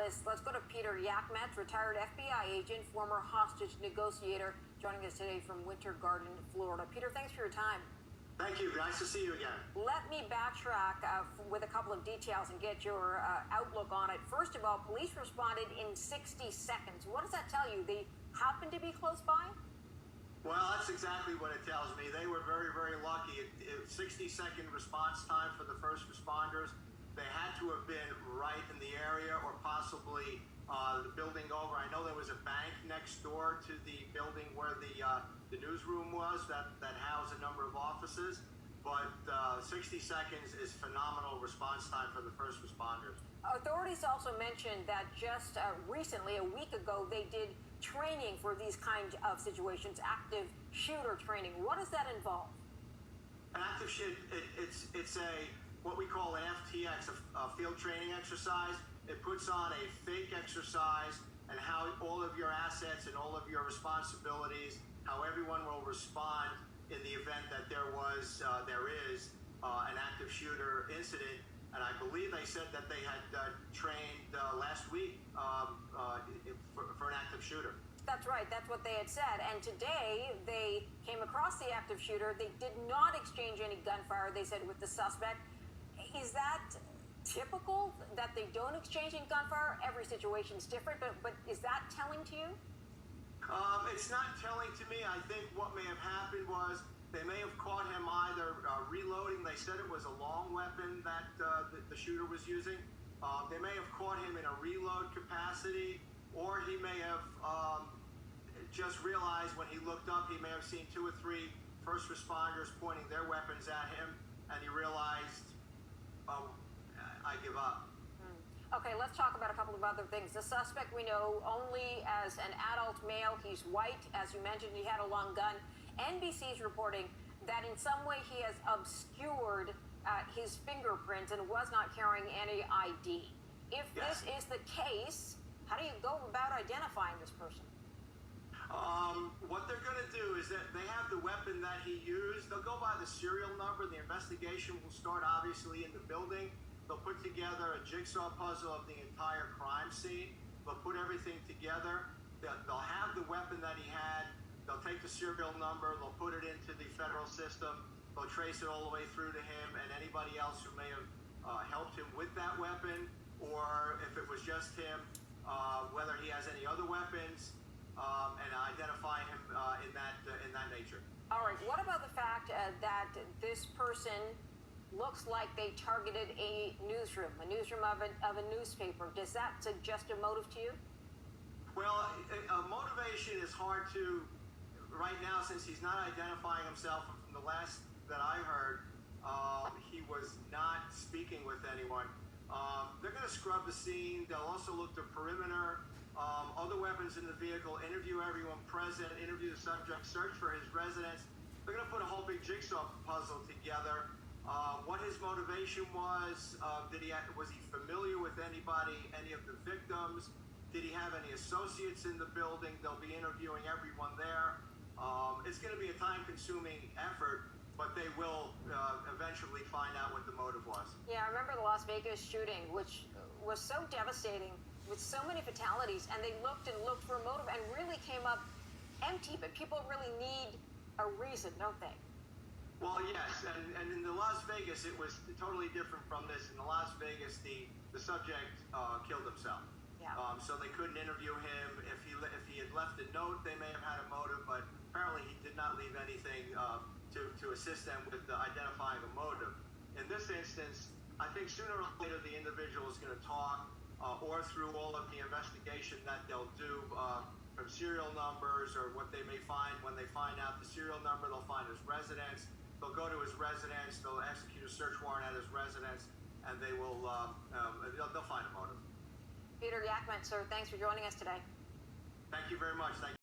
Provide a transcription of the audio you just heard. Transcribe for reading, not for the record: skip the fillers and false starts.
Annapolis. Let's go to Peter Yachmetz, retired FBI agent, former hostage negotiator, joining us today from Winter Garden, Florida. Peter, thanks for your time. Thank you. Nice to see you again. Let me backtrack with a couple of details and get your outlook on it. First of all, police responded in 60 seconds. What does that tell you? They happened to be close by? Well, that's exactly what it tells me. They were very, very lucky. 60-second response time for the first responders. They had to have been right in the area or possibly the building over. I know there was a bank next door to the building where the newsroom was that housed a number of offices. But 60 seconds is phenomenal response time for the first responders. Authorities also mentioned that just recently, a week ago, they did training for these kinds of situations, active shooter training. What does that involve? An active shooter, it's what we call an FTX, a field training exercise. It puts on a fake exercise and how all of your assets and all of your responsibilities, how everyone will respond in the event that there is an active shooter incident. And I believe they said that they had trained last week for an active shooter. That's right. That's what they had said. And today they came across the active shooter. They did not exchange any gunfire, they said, with the suspect. Is that typical that they don't exchange any gunfire? Every situation is different, but is that telling to you? It's not telling to me. I think what may have happened was they may have caught him either reloading. They said it was a long weapon that the shooter was using. They may have caught him in a reload capacity, or he may have just realized when he looked up, he may have seen 2 or 3 first responders pointing their weapons at him, and he realized, oh, I give up. Okay, let's talk about a couple of other things. The suspect we know only as an adult male. He's white. As you mentioned, he had a long gun. NBC is reporting that in some way he has obscured his fingerprints and was not carrying any ID. If Yes. this is the case, how do you go about identifying this person? What they're going to do is that they have the weapon that he used. They'll go by the serial number. The investigation will start obviously in the building. They'll put together a jigsaw puzzle of the entire crime scene. They'll put everything together. They'll have the weapon that he had. They'll take the serial number. They'll put it into the federal system. They'll trace it all the way through to him and anybody else who may have helped him with that weapon, or if it was just him, whether he has any other weapons, and identify him in that nature. All right, what about the fact that this person looks like they targeted a newsroom of a newspaper? Does that suggest a motive to you? Well, motivation is hard to, right now, since he's not identifying himself. From the last that I heard, he was not speaking with anyone. They're going to scrub the scene. They'll also look the perimeter, other weapons in the vehicle, interview everyone present, interview the subject, search for his residence. They're going to put a whole big jigsaw puzzle together. What his motivation was, was he familiar with anybody, any of the victims? Did he have any associates in the building? They'll be interviewing everyone there. It's going to be a time-consuming effort, but they will eventually find out what the motive was. Yeah, I remember the Las Vegas shooting, which was so devastating with so many fatalities, and they looked and looked for a motive and really came up empty, but people really need a reason, don't they? Well, yes, and in the Las Vegas, it was totally different from this. In the Las Vegas, the subject killed himself. Yeah. So they couldn't interview him. If he had left a note, they may have had a motive, but apparently he did not leave anything to assist them with identifying a motive. In this instance, I think sooner or later the individual is going to talk, or through all of the investigation that they'll do from serial numbers or what they may find. When they find out the serial number, they'll find his residence. They'll go to his residence. They'll execute a search warrant at his residence, and they will they'll find a motive. Peter Yachmetz, sir, thanks for joining us today. Thank you very much. Thank you.